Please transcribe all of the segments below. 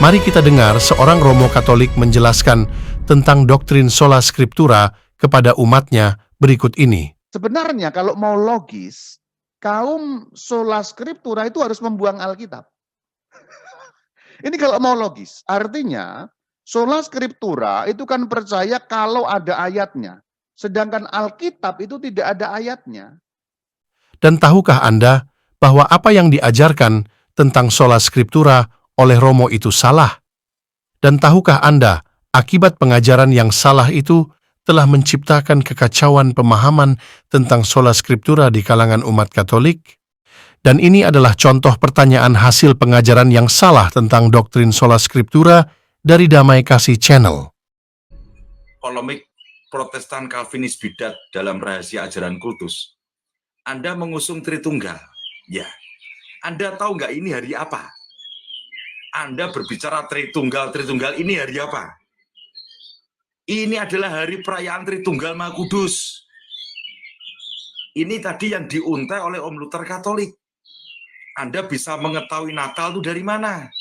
Mari kita dengar seorang Romo Katolik menjelaskan tentang doktrin sola scriptura kepada umatnya berikut ini. Sebenarnya kalau mau logis, kaum sola scriptura itu harus membuang Alkitab. Ini kalau mau logis, artinya sola scriptura itu kan percaya kalau ada ayatnya. Sedangkan Alkitab itu tidak ada ayatnya. Dan tahukah Anda bahwa apa yang diajarkan tentang sola scriptura oleh Romo itu salah? Dan tahukah Anda, akibat pengajaran yang salah itu telah menciptakan kekacauan pemahaman tentang sola scriptura di kalangan umat Katolik? Dan ini adalah contoh pertanyaan hasil pengajaran yang salah tentang doktrin sola scriptura dari Damai Kasih Channel. Polemik Protestan Calvinis bidat dalam rahasia ajaran kultus. Anda mengusung Tritunggal. Ya, Anda tahu nggak ini hari apa? Anda berbicara Tritunggal ini hari apa? Ini adalah hari perayaan Tritunggal Maha Kudus. Ini tadi yang diuntai oleh Om Luther Katolik. Anda bisa mengetahui Natal itu dari mana?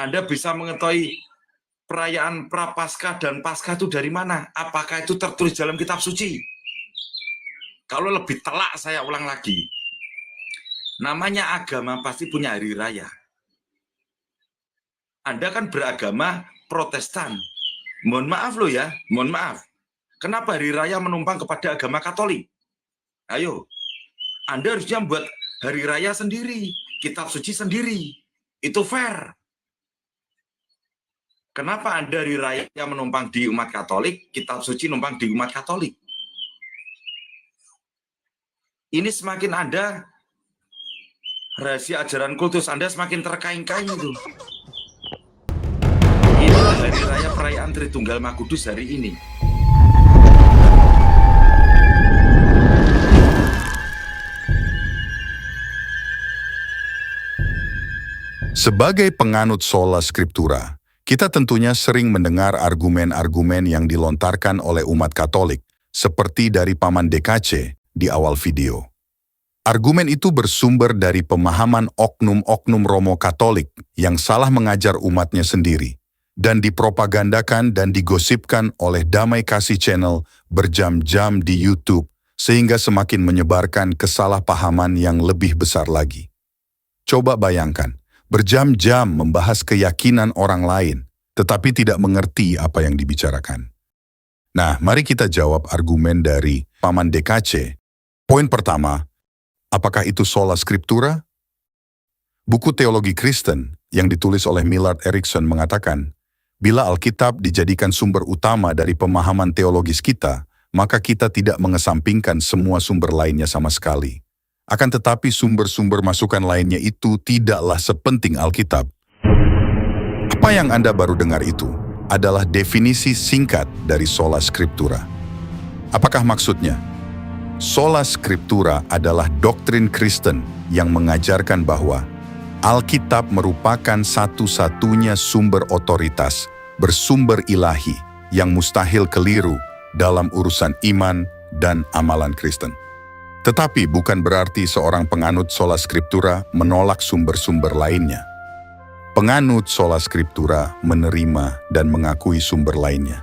Anda bisa mengetahui perayaan Prapaskah dan Paskah itu dari mana? Apakah itu tertulis dalam kitab suci? Kalau lebih telak saya ulang lagi. Namanya agama pasti punya hari raya. Anda kan beragama Protestan. Mohon maaf loh ya, mohon maaf. Kenapa hari raya menumpang kepada agama Katolik? Ayo, Anda harusnya buat hari raya sendiri, kitab suci sendiri. Itu fair. Kenapa Anda hari raya menumpang di umat Katolik, kitab suci numpang di umat Katolik? Ini semakin Anda rahasia ajaran kultus Anda semakin terkaing-kaing itu. Inilah hari raya perayaan Tritunggal Maha Kudus hari ini. Sebagai penganut sola scriptura, kita tentunya sering mendengar argumen-argumen yang dilontarkan oleh umat Katolik, seperti dari Paman DKC di awal video. Argumen itu bersumber dari pemahaman oknum-oknum Romo Katolik yang salah mengajar umatnya sendiri, dan dipropagandakan dan digosipkan oleh Damai Kasih Channel berjam-jam di YouTube, sehingga semakin menyebarkan kesalahpahaman yang lebih besar lagi. Coba bayangkan, berjam-jam membahas keyakinan orang lain, tetapi tidak mengerti apa yang dibicarakan. Nah, mari kita jawab argumen dari Paman DKC. Poin pertama, apakah itu sola scriptura? Buku Teologi Kristen yang ditulis oleh Millard Erickson mengatakan, bila Alkitab dijadikan sumber utama dari pemahaman teologis kita, maka kita tidak mengesampingkan semua sumber lainnya sama sekali. Akan tetapi sumber-sumber masukan lainnya itu tidaklah sepenting Alkitab. Apa yang Anda baru dengar itu adalah definisi singkat dari sola scriptura. Apakah maksudnya? Sola scriptura adalah doktrin Kristen yang mengajarkan bahwa Alkitab merupakan satu-satunya sumber otoritas, bersumber ilahi yang mustahil keliru dalam urusan iman dan amalan Kristen. Tetapi bukan berarti seorang penganut sola scriptura menolak sumber-sumber lainnya. Penganut sola scriptura menerima dan mengakui sumber lainnya.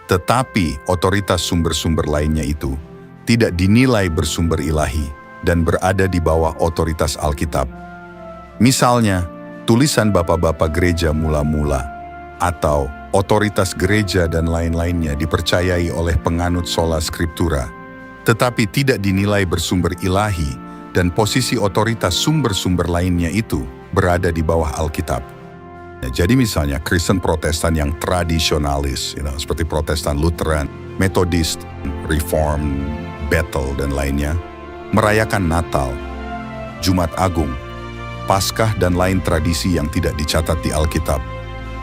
Tetapi otoritas sumber-sumber lainnya itu tidak dinilai bersumber ilahi dan berada di bawah otoritas Alkitab. Misalnya, tulisan bapak-bapak gereja mula-mula atau otoritas gereja dan lain-lainnya dipercayai oleh penganut sola scriptura, tetapi tidak dinilai bersumber ilahi dan posisi otoritas sumber-sumber lainnya itu berada di bawah Alkitab. Jadi misalnya Kristen Protestan yang tradisionalis, seperti Protestan Lutheran, Methodist, Reformed, Bethel, dan lainnya, merayakan Natal, Jumat Agung, Paskah, dan lain tradisi yang tidak dicatat di Alkitab.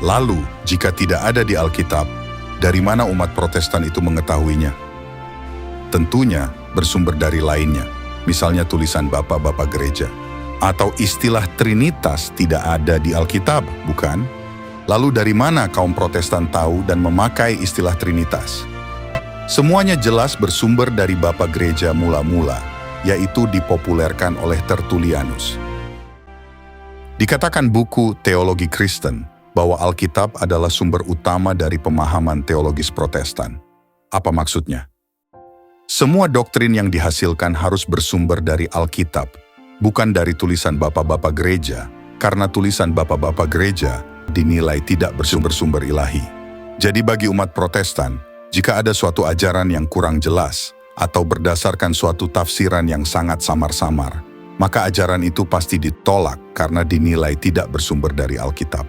Lalu, jika tidak ada di Alkitab, dari mana umat Protestan itu mengetahuinya? Tentunya bersumber dari lainnya, misalnya tulisan bapak-bapak gereja. Atau istilah Trinitas tidak ada di Alkitab, bukan? Lalu dari mana kaum Protestan tahu dan memakai istilah Trinitas? Semuanya jelas bersumber dari bapak gereja mula-mula, yaitu dipopulerkan oleh Tertullianus. Dikatakan buku Teologi Kristen bahwa Alkitab adalah sumber utama dari pemahaman teologis Protestan. Apa maksudnya? Semua doktrin yang dihasilkan harus bersumber dari Alkitab, bukan dari tulisan bapak-bapak gereja, karena tulisan bapak-bapak gereja dinilai tidak bersumber-sumber ilahi. Jadi bagi umat Protestan, jika ada suatu ajaran yang kurang jelas atau berdasarkan suatu tafsiran yang sangat samar-samar, maka ajaran itu pasti ditolak karena dinilai tidak bersumber dari Alkitab.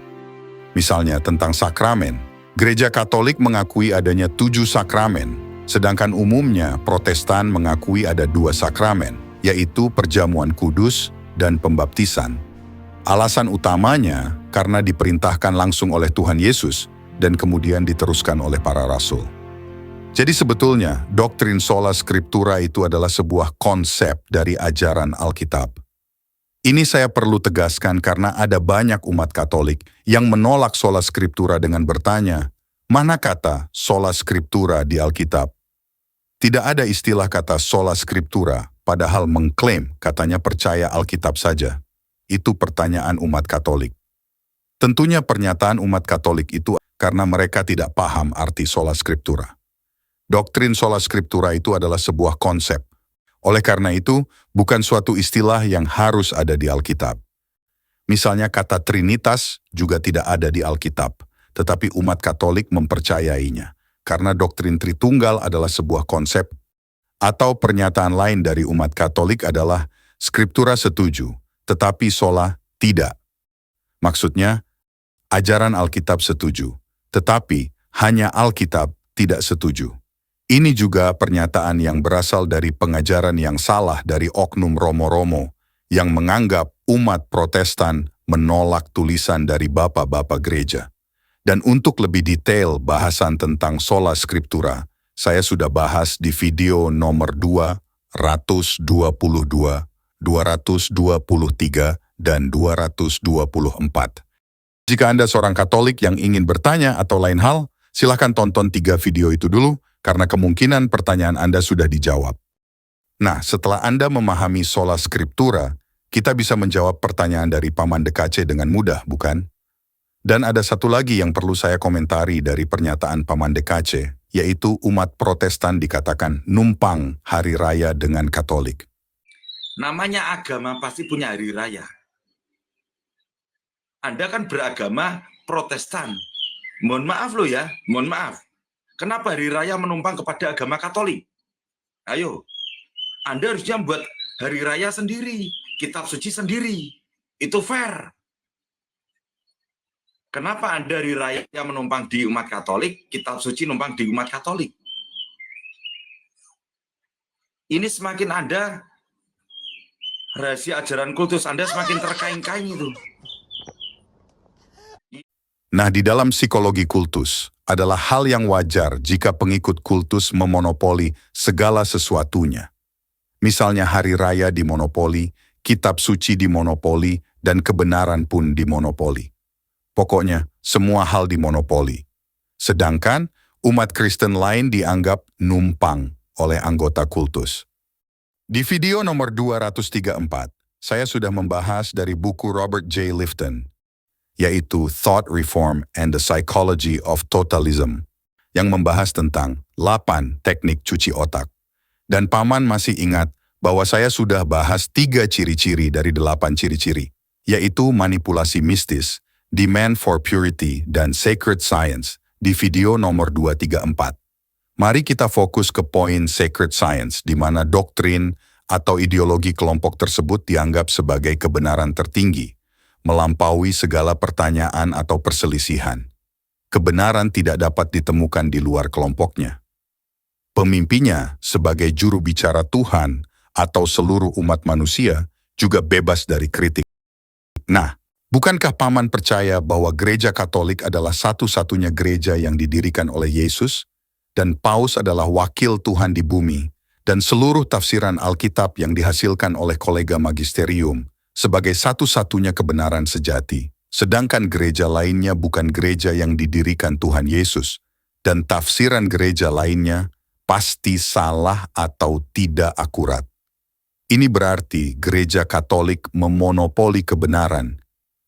Misalnya tentang sakramen, Gereja Katolik mengakui adanya 7 sakramen, sedangkan umumnya Protestan mengakui ada 2 sakramen, yaitu perjamuan kudus dan pembaptisan. Alasan utamanya karena diperintahkan langsung oleh Tuhan Yesus dan kemudian diteruskan oleh para rasul. Jadi sebetulnya doktrin sola scriptura itu adalah sebuah konsep dari ajaran Alkitab. Ini saya perlu tegaskan karena ada banyak umat Katolik yang menolak sola scriptura dengan bertanya, mana kata sola scriptura di Alkitab? Tidak ada istilah kata sola scriptura, padahal mengklaim katanya percaya Alkitab saja. Itu pertanyaan umat Katolik. Tentunya pernyataan umat Katolik itu karena mereka tidak paham arti sola scriptura. Doktrin sola scriptura itu adalah sebuah konsep. Oleh karena itu, bukan suatu istilah yang harus ada di Alkitab. Misalnya kata Trinitas juga tidak ada di Alkitab, tetapi umat Katolik mempercayainya, karena doktrin Tritunggal adalah sebuah konsep. Atau pernyataan lain dari umat Katolik adalah Skriptura setuju, tetapi sola tidak. Maksudnya, ajaran Alkitab setuju, tetapi hanya Alkitab tidak setuju. Ini juga pernyataan yang berasal dari pengajaran yang salah dari oknum Romo-Romo yang menganggap umat Protestan menolak tulisan dari bapak-bapak gereja. Dan untuk lebih detail bahasan tentang sola scriptura, saya sudah bahas di video nomor 222, 223, dan 224. Jika Anda seorang Katolik yang ingin bertanya atau lain hal, silakan tonton 3 video itu dulu, karena kemungkinan pertanyaan Anda sudah dijawab. Nah, setelah Anda memahami sola scriptura, kita bisa menjawab pertanyaan dari Paman DKC dengan mudah, bukan? Dan ada satu lagi yang perlu saya komentari dari pernyataan Paman DKC, yaitu umat Protestan dikatakan numpang hari raya dengan Katolik. Namanya agama pasti punya hari raya. Anda kan beragama Protestan. Mohon maaf loh ya, mohon maaf. Kenapa hari raya menumpang kepada agama Katolik? Ayo, Anda harusnya buat hari raya sendiri, kitab suci sendiri. Itu fair. Kenapa Anda hari raya menumpang di umat Katolik, kitab suci numpang di umat Katolik? Ini semakin Anda, rahasia ajaran kultus Anda semakin terkaing-kaing itu. Nah, di dalam psikologi kultus, adalah hal yang wajar jika pengikut kultus memonopoli segala sesuatunya. Misalnya hari raya dimonopoli, kitab suci dimonopoli, dan kebenaran pun dimonopoli. Pokoknya, semua hal dimonopoli. Sedangkan, umat Kristen lain dianggap numpang oleh anggota kultus. Di video nomor 234, saya sudah membahas dari buku Robert J. Lifton, yaitu Thought Reform and the Psychology of Totalism, yang membahas tentang 8 teknik cuci otak. Dan Paman masih ingat bahwa saya sudah bahas 3 ciri-ciri dari 8 ciri-ciri, yaitu manipulasi mistis, demand for purity, dan sacred science di video nomor 234. Mari kita fokus ke poin sacred science, di mana doktrin atau ideologi kelompok tersebut dianggap sebagai kebenaran tertinggi, melampaui segala pertanyaan atau perselisihan. Kebenaran tidak dapat ditemukan di luar kelompoknya. Pemimpinnya sebagai juru bicara Tuhan atau seluruh umat manusia juga bebas dari kritik. Nah, bukankah Paman percaya bahwa Gereja Katolik adalah satu-satunya gereja yang didirikan oleh Yesus, dan Paus adalah wakil Tuhan di bumi, dan seluruh tafsiran Alkitab yang dihasilkan oleh kolega magisterium sebagai satu-satunya kebenaran sejati, sedangkan gereja lainnya bukan gereja yang didirikan Tuhan Yesus, dan tafsiran gereja lainnya pasti salah atau tidak akurat. Ini berarti Gereja Katolik memonopoli kebenaran,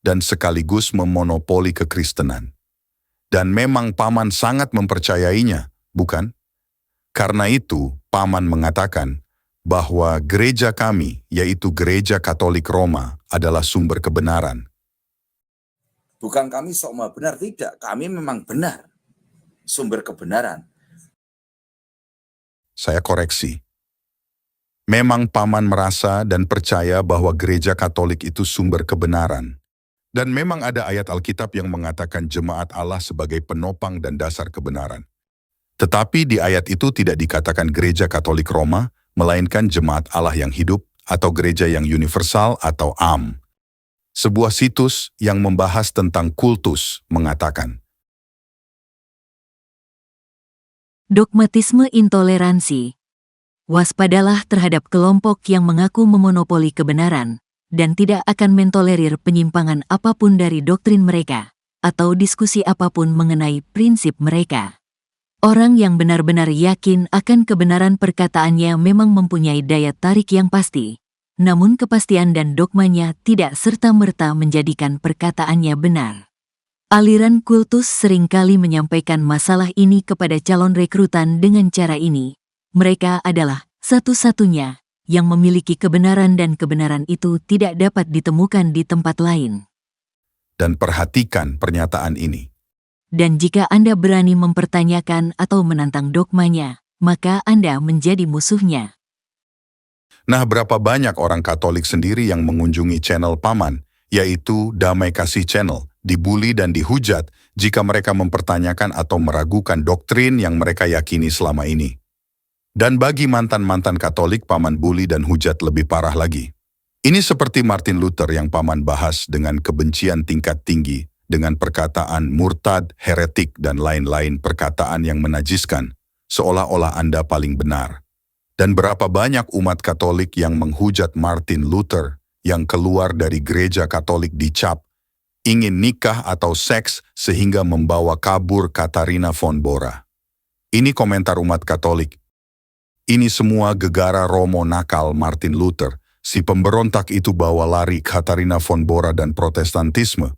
dan sekaligus memonopoli kekristenan. Dan memang Paman sangat mempercayainya, bukan? Karena itu, Paman mengatakan bahwa gereja kami, yaitu Gereja Katolik Roma, adalah sumber kebenaran. Bukan kami sok maha benar, tidak. Kami memang benar. Sumber kebenaran. Saya koreksi. Memang Paman merasa dan percaya bahwa gereja Katolik itu sumber kebenaran. Dan memang ada ayat Alkitab yang mengatakan jemaat Allah sebagai penopang dan dasar kebenaran. Tetapi di ayat itu tidak dikatakan gereja Katolik Roma, melainkan jemaat Allah yang hidup atau gereja yang universal atau AM. Sebuah situs yang membahas tentang kultus mengatakan, Dogmatisme intoleransi. Waspadalah terhadap kelompok yang mengaku memonopoli kebenaran dan tidak akan mentolerir penyimpangan apapun dari doktrin mereka atau diskusi apapun mengenai prinsip mereka. Orang yang benar-benar yakin akan kebenaran perkataannya memang mempunyai daya tarik yang pasti, namun kepastian dan dogmanya tidak serta-merta menjadikan perkataannya benar. Aliran kultus seringkali menyampaikan masalah ini kepada calon rekrutan dengan cara ini. Mereka adalah satu-satunya yang memiliki kebenaran dan kebenaran itu tidak dapat ditemukan di tempat lain. dan perhatikan pernyataan ini. Dan jika Anda berani mempertanyakan atau menantang dogmanya, maka Anda menjadi musuhnya. Nah, berapa banyak orang Katolik sendiri yang mengunjungi channel Paman, yaitu Damai Kasih Channel, dibully dan dihujat jika mereka mempertanyakan atau meragukan doktrin yang mereka yakini selama ini. Dan bagi mantan-mantan Katolik, Paman bully dan hujat lebih parah lagi. Ini seperti Martin Luther yang Paman bahas dengan kebencian tingkat tinggi, dengan perkataan murtad, heretik, dan lain-lain perkataan yang menajiskan, seolah-olah Anda paling benar. Dan berapa banyak umat Katolik yang menghujat Martin Luther, yang keluar dari gereja Katolik dicap, ingin nikah atau seks sehingga membawa kabur Katharina von Bora. Ini komentar umat Katolik. Ini semua gegara Romo nakal Martin Luther, si pemberontak itu bawa lari Katharina von Bora dan Protestantisme.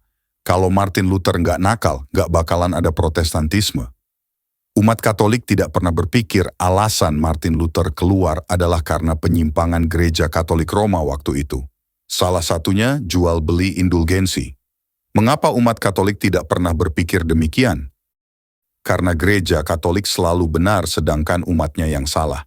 Kalau Martin Luther nggak nakal, nggak bakalan ada Protestantisme. Umat Katolik tidak pernah berpikir alasan Martin Luther keluar adalah karena penyimpangan gereja Katolik Roma waktu itu. Salah satunya jual beli indulgensi. Mengapa umat Katolik tidak pernah berpikir demikian? Karena gereja Katolik selalu benar sedangkan umatnya yang salah.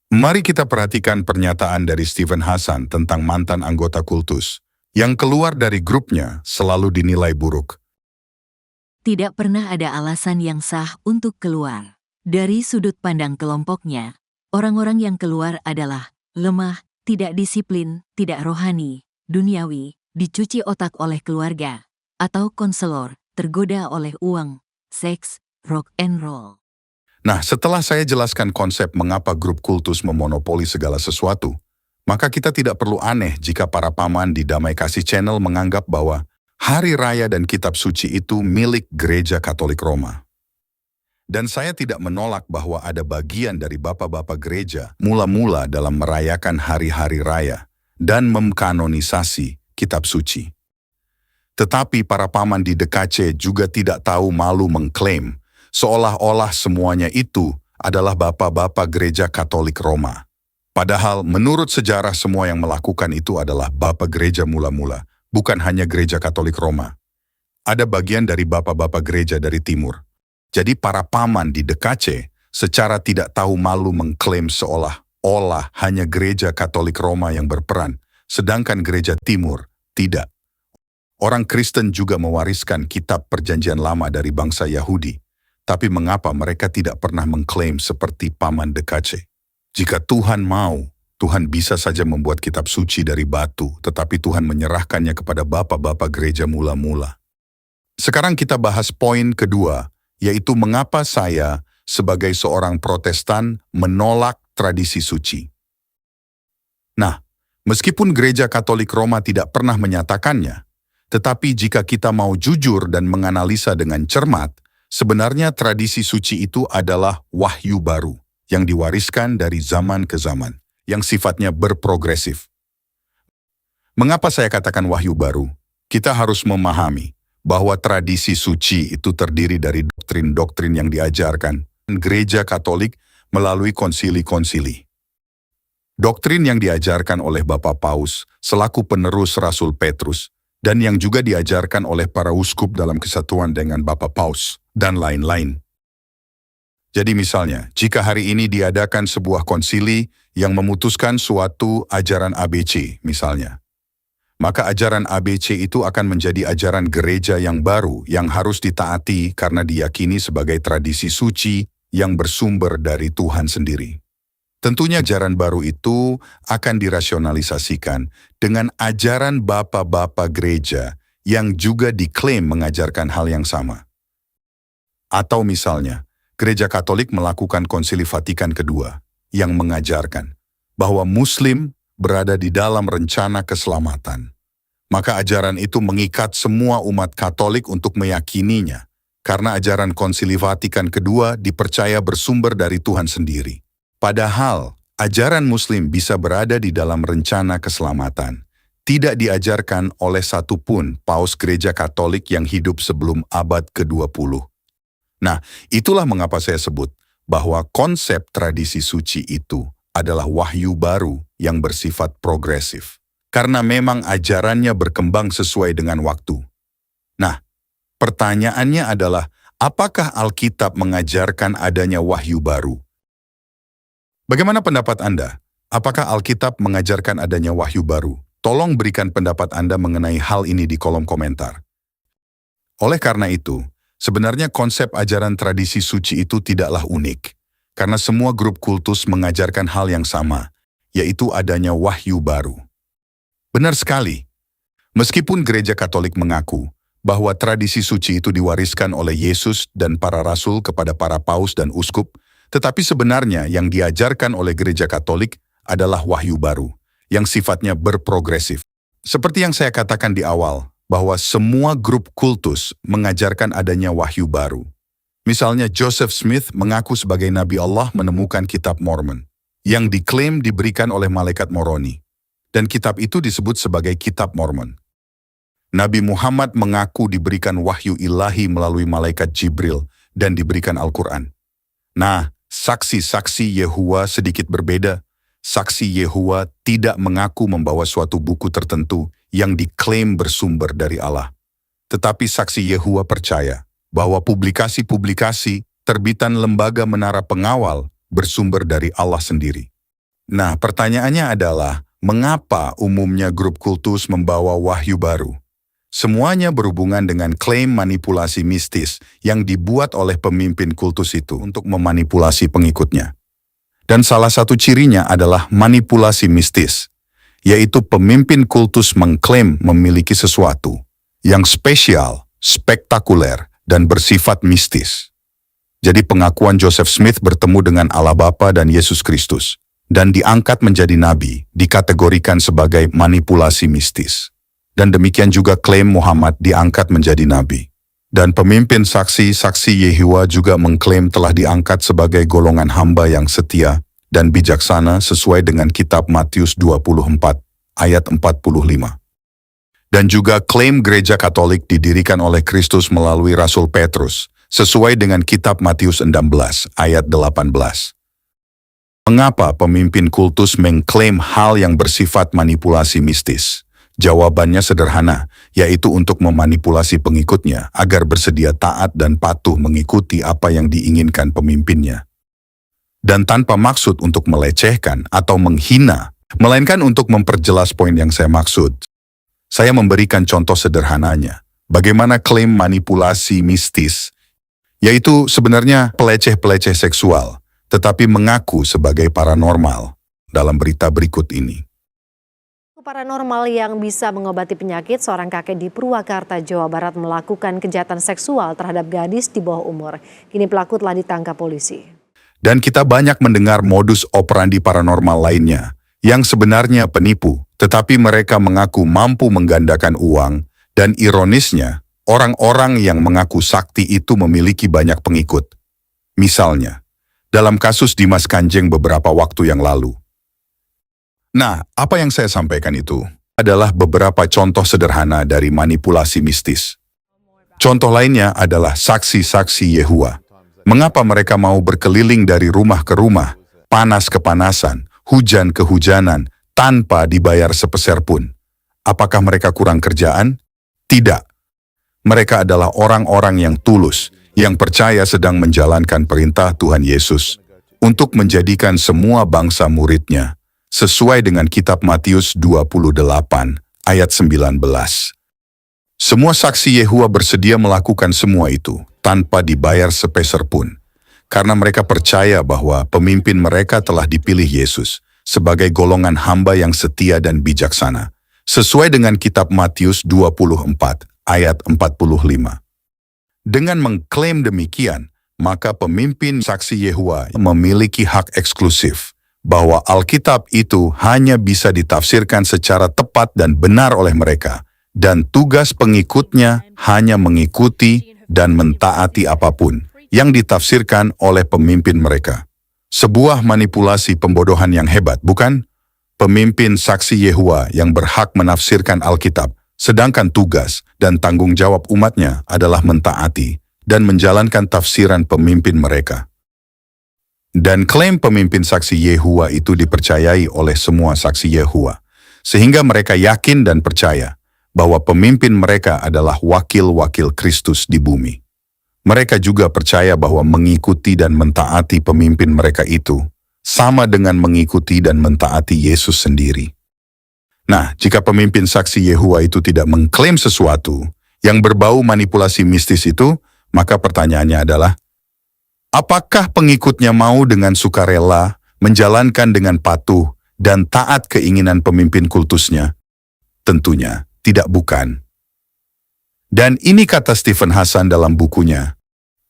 Mari kita perhatikan pernyataan dari Stephen Hassan tentang mantan anggota kultus, yang keluar dari grupnya selalu dinilai buruk. Tidak pernah ada alasan yang sah untuk keluar. Dari sudut pandang kelompoknya, orang-orang yang keluar adalah lemah, tidak disiplin, tidak rohani, duniawi, dicuci otak oleh keluarga, atau konselor, tergoda oleh uang, seks, rock and roll. Nah, setelah saya jelaskan konsep mengapa grup kultus memonopoli segala sesuatu, maka kita tidak perlu aneh jika para paman di Damai Kasih Channel menganggap bahwa Hari Raya dan Kitab Suci itu milik Gereja Katolik Roma. Dan saya tidak menolak bahwa ada bagian dari bapak-bapak gereja mula-mula dalam merayakan hari-hari raya dan memkanonisasi Kitab Suci. Tetapi para paman di DKC juga tidak tahu malu mengklaim seolah-olah semuanya itu adalah bapak-bapak gereja Katolik Roma. Padahal menurut sejarah semua yang melakukan itu adalah bapak gereja mula-mula, bukan hanya gereja Katolik Roma. Ada bagian dari bapak-bapak gereja dari timur. Jadi para paman di DKC secara tidak tahu malu mengklaim seolah-olah hanya gereja Katolik Roma yang berperan, sedangkan gereja timur tidak. Orang Kristen juga mewariskan kitab Perjanjian Lama dari bangsa Yahudi. Tapi mengapa mereka tidak pernah mengklaim seperti paman DKC? Jika Tuhan mau, Tuhan bisa saja membuat kitab suci dari batu, tetapi Tuhan menyerahkannya kepada bapak-bapak gereja mula-mula. Sekarang kita bahas poin kedua, yaitu mengapa saya sebagai seorang Protestan menolak tradisi suci. Nah, meskipun gereja Katolik Roma tidak pernah menyatakannya, tetapi jika kita mau jujur dan menganalisa dengan cermat, sebenarnya tradisi suci itu adalah wahyu baru yang diwariskan dari zaman ke zaman, yang sifatnya berprogresif. Mengapa saya katakan wahyu baru? kita harus memahami bahwa tradisi suci itu terdiri dari doktrin-doktrin yang diajarkan Gereja Katolik melalui konsili-konsili. Doktrin yang diajarkan oleh Bapak Paus selaku penerus Rasul Petrus dan yang juga diajarkan oleh para uskup dalam kesatuan dengan Bapak Paus dan lain-lain. Jadi misalnya, jika hari ini diadakan sebuah konsili yang memutuskan suatu ajaran ABC misalnya, maka ajaran ABC itu akan menjadi ajaran gereja yang baru yang harus ditaati karena diyakini sebagai tradisi suci yang bersumber dari Tuhan sendiri. Tentunya ajaran baru itu akan dirasionalisasikan dengan ajaran bapak-bapak gereja yang juga diklaim mengajarkan hal yang sama. Atau misalnya, Gereja Katolik melakukan Konsili Vatikan II yang mengajarkan bahwa Muslim berada di dalam rencana keselamatan. Maka ajaran itu mengikat semua umat Katolik untuk meyakininya, karena ajaran Konsili Vatikan II dipercaya bersumber dari Tuhan sendiri. Padahal, ajaran Muslim bisa berada di dalam rencana keselamatan, tidak diajarkan oleh satupun Paus Gereja Katolik yang hidup sebelum abad ke-20. Nah, itulah mengapa saya sebut bahwa konsep tradisi suci itu adalah wahyu baru yang bersifat progresif. Karena memang ajarannya berkembang sesuai dengan waktu. Nah, pertanyaannya adalah, apakah Alkitab mengajarkan adanya wahyu baru? Bagaimana pendapat Anda? Apakah Alkitab mengajarkan adanya wahyu baru? Tolong berikan pendapat Anda mengenai hal ini di kolom komentar. Oleh karena itu, sebenarnya konsep ajaran tradisi suci itu tidaklah unik, karena semua grup kultus mengajarkan hal yang sama, yaitu adanya wahyu baru. Benar sekali. Meskipun Gereja Katolik mengaku bahwa tradisi suci itu diwariskan oleh Yesus dan para rasul kepada para paus dan uskup, tetapi sebenarnya yang diajarkan oleh Gereja Katolik adalah wahyu baru, yang sifatnya berprogresif. Seperti yang saya katakan di awal, bahwa semua grup kultus mengajarkan adanya wahyu baru. Misalnya Joseph Smith mengaku sebagai Nabi Allah menemukan kitab Mormon, yang diklaim diberikan oleh malaikat Moroni. Dan kitab itu disebut sebagai kitab Mormon. Nabi Muhammad mengaku diberikan wahyu ilahi melalui malaikat Jibril dan diberikan Al-Quran. Nah, saksi-saksi Yehuwa sedikit berbeda. Saksi Yehuwa tidak mengaku membawa suatu buku tertentu yang diklaim bersumber dari Allah. Tetapi saksi Yehuwa percaya bahwa publikasi-publikasi terbitan lembaga menara pengawal bersumber dari Allah sendiri. Nah, pertanyaannya adalah, mengapa umumnya grup kultus membawa wahyu baru? Semuanya berhubungan dengan klaim manipulasi mistis yang dibuat oleh pemimpin kultus itu untuk memanipulasi pengikutnya. Dan salah satu cirinya adalah manipulasi mistis, yaitu pemimpin kultus mengklaim memiliki sesuatu yang spesial, spektakuler, dan bersifat mistis. Jadi pengakuan Joseph Smith bertemu dengan Allah Bapa dan Yesus Kristus, dan diangkat menjadi nabi, dikategorikan sebagai manipulasi mistis. Dan demikian juga klaim Muhammad diangkat menjadi nabi. Dan pemimpin saksi-saksi Yehuwa juga mengklaim telah diangkat sebagai golongan hamba yang setia dan bijaksana sesuai dengan kitab Matius 24 ayat 45. Dan juga klaim Gereja Katolik didirikan oleh Kristus melalui Rasul Petrus sesuai dengan kitab Matius 16 ayat 18. Mengapa pemimpin kultus mengklaim hal yang bersifat manipulasi mistis? Jawabannya sederhana, yaitu untuk memanipulasi pengikutnya agar bersedia taat dan patuh mengikuti apa yang diinginkan pemimpinnya. Dan tanpa maksud untuk melecehkan atau menghina, melainkan untuk memperjelas poin yang saya maksud. Saya memberikan contoh sederhananya, bagaimana klaim manipulasi mistis, yaitu sebenarnya peleceh-peleceh seksual, tetapi mengaku sebagai paranormal dalam berita berikut ini. Paranormal yang bisa mengobati penyakit, seorang kakek di Purwakarta, Jawa Barat melakukan kejahatan seksual terhadap gadis di bawah umur. Kini pelaku telah ditangkap polisi. Dan kita banyak mendengar modus operandi paranormal lainnya, yang sebenarnya penipu, tetapi mereka mengaku mampu menggandakan uang, dan ironisnya, orang-orang yang mengaku sakti itu memiliki banyak pengikut. Misalnya, dalam kasus Dimas Kanjeng beberapa waktu yang lalu. Nah, apa yang saya sampaikan itu adalah beberapa contoh sederhana dari manipulasi mistis. Contoh lainnya adalah saksi-saksi Yehova. Mengapa mereka mau berkeliling dari rumah ke rumah, panas ke panasan, hujan ke hujanan, tanpa dibayar sepeser pun? Apakah mereka kurang kerjaan? Tidak. Mereka adalah orang-orang yang tulus, yang percaya sedang menjalankan perintah Tuhan Yesus untuk menjadikan semua bangsa muridnya, sesuai dengan kitab Matius 28 ayat 19. Semua saksi Yehova bersedia melakukan semua itu tanpa dibayar sepeser pun, karena mereka percaya bahwa pemimpin mereka telah dipilih Yesus sebagai golongan hamba yang setia dan bijaksana, sesuai dengan kitab Matius 24 ayat 45. Dengan mengklaim demikian, maka pemimpin saksi Yehova memiliki hak eksklusif bahwa Alkitab itu hanya bisa ditafsirkan secara tepat dan benar oleh mereka, dan tugas pengikutnya hanya mengikuti dan mentaati apapun yang ditafsirkan oleh pemimpin mereka. Sebuah manipulasi pembodohan yang hebat, bukan? Pemimpin saksi Yehova yang berhak menafsirkan Alkitab, sedangkan tugas dan tanggung jawab umatnya adalah mentaati dan menjalankan tafsiran pemimpin mereka. Dan klaim pemimpin saksi Yehova itu dipercayai oleh semua saksi Yehova, sehingga mereka yakin dan percaya bahwa pemimpin mereka adalah wakil-wakil Kristus di bumi. Mereka juga percaya bahwa mengikuti dan mentaati pemimpin mereka itu sama dengan mengikuti dan mentaati Yesus sendiri. Nah, jika pemimpin saksi Yehova itu tidak mengklaim sesuatu yang berbau manipulasi mistis itu, maka pertanyaannya adalah, apakah pengikutnya mau dengan sukarela menjalankan dengan patuh dan taat keinginan pemimpin kultusnya? Tentunya tidak, bukan. Dan ini kata Stephen Hassan dalam bukunya,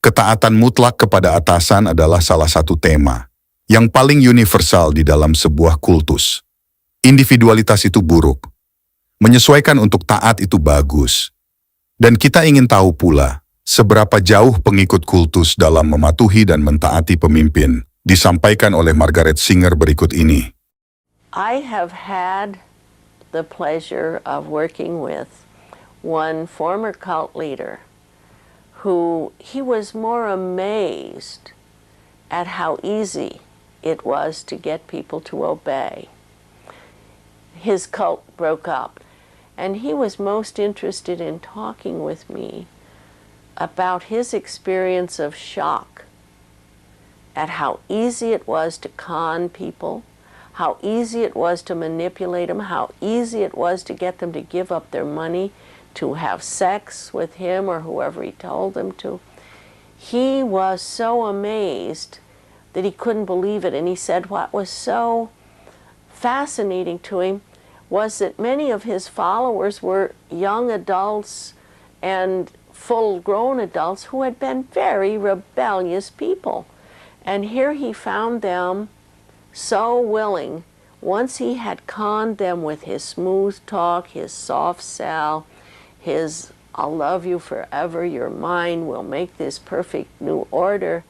ketaatan mutlak kepada atasan adalah salah satu tema yang paling universal di dalam sebuah kultus. Individualitas itu buruk. Menyesuaikan untuk taat itu bagus. Dan kita ingin tahu pula seberapa jauh pengikut kultus dalam mematuhi dan mentaati pemimpin, disampaikan oleh Margaret Singer berikut ini. I have had the pleasure of working with one former cult leader who he was more amazed at how easy it was to get people to obey. His cult broke up, and he was most interested in talking with me about his experience of shock at how easy it was to con people, how easy it was to manipulate them, how easy it was to get them to give up their money to have sex with him or whoever he told them to. He was so amazed that he couldn't believe it, and he said what was so fascinating to him was that many of his followers were young adults and full-grown adults who had been very rebellious people. And here he found them so willing, once he had conned them with his smooth talk, his soft sell, his "I'll love you forever, your mind will make this perfect new order,"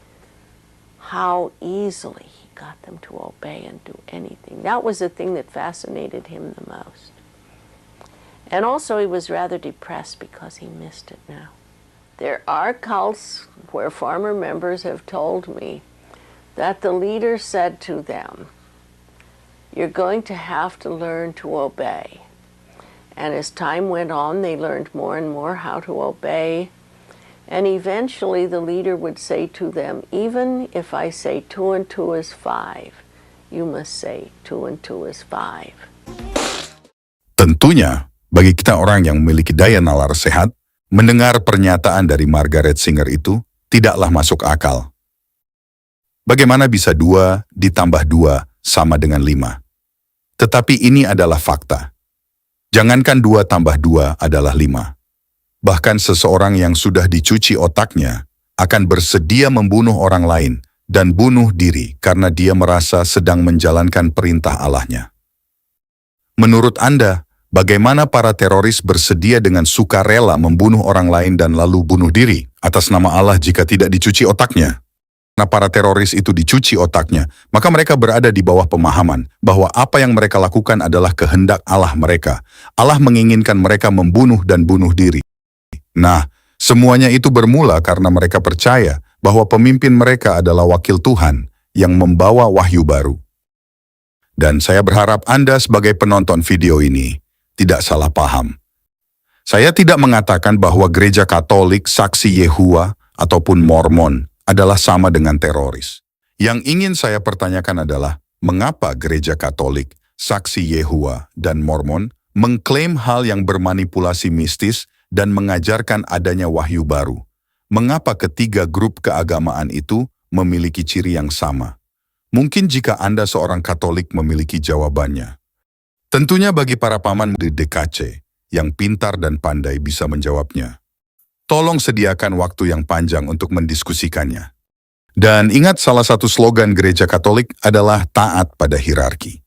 how easily he got them to obey and do anything. That was the thing that fascinated him the most. And also he was rather depressed because he missed it now. There are cults where former members have told me that the leader said to them, "You're going to have to learn to obey." And as time went on, they learned more and more how to obey. And eventually the leader would say to them, "Even if I say 2 and 2 is 5, you must say 2 and 2 is 5. Tentunya, bagi kita orang yang memiliki daya nalar sehat, mendengar pernyataan dari Margaret Singer itu tidaklah masuk akal. Bagaimana bisa 2 ditambah 2 sama dengan 5? Tetapi ini adalah fakta. Jangankan 2 tambah 2 adalah 5. Bahkan seseorang yang sudah dicuci otaknya akan bersedia membunuh orang lain dan bunuh diri karena dia merasa sedang menjalankan perintah Allahnya. Menurut Anda, bagaimana para teroris bersedia dengan sukarela membunuh orang lain dan lalu bunuh diri atas nama Allah jika tidak dicuci otaknya? para teroris itu dicuci otaknya, maka mereka berada di bawah pemahaman bahwa apa yang mereka lakukan adalah kehendak Allah mereka. Allah menginginkan mereka membunuh dan bunuh diri. Nah, semuanya itu bermula karena mereka percaya bahwa pemimpin mereka adalah wakil Tuhan yang membawa wahyu baru. Dan saya berharap Anda sebagai penonton video ini tidak salah paham. Saya tidak mengatakan bahwa gereja Katolik, Saksi Yehua, ataupun Mormon adalah sama dengan teroris. Yang ingin saya pertanyakan adalah, mengapa gereja Katolik, Saksi Yehua, dan Mormon mengklaim hal yang bermanipulasi mistis dan mengajarkan adanya wahyu baru? Mengapa ketiga grup keagamaan itu memiliki ciri yang sama? Mungkin jika Anda seorang Katolik memiliki jawabannya. Tentunya bagi para paman di DKC yang pintar dan pandai bisa menjawabnya. Tolong sediakan waktu yang panjang untuk mendiskusikannya. Dan ingat, salah satu slogan gereja Katolik adalah taat pada hierarki.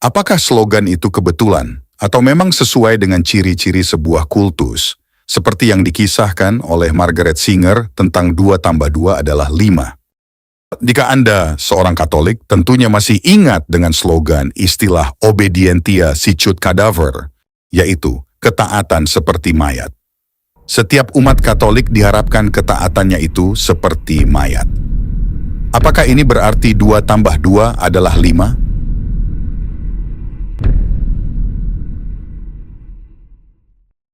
Apakah slogan itu kebetulan atau memang sesuai dengan ciri-ciri sebuah kultus, seperti yang dikisahkan oleh Margaret Singer tentang 2+2 adalah 5? Jika Anda seorang Katolik, tentunya masih ingat dengan slogan istilah obedientia sicut cadaver, yaitu ketaatan seperti mayat. Setiap umat Katolik diharapkan ketaatannya itu seperti mayat. Apakah ini berarti 2+2 adalah 5?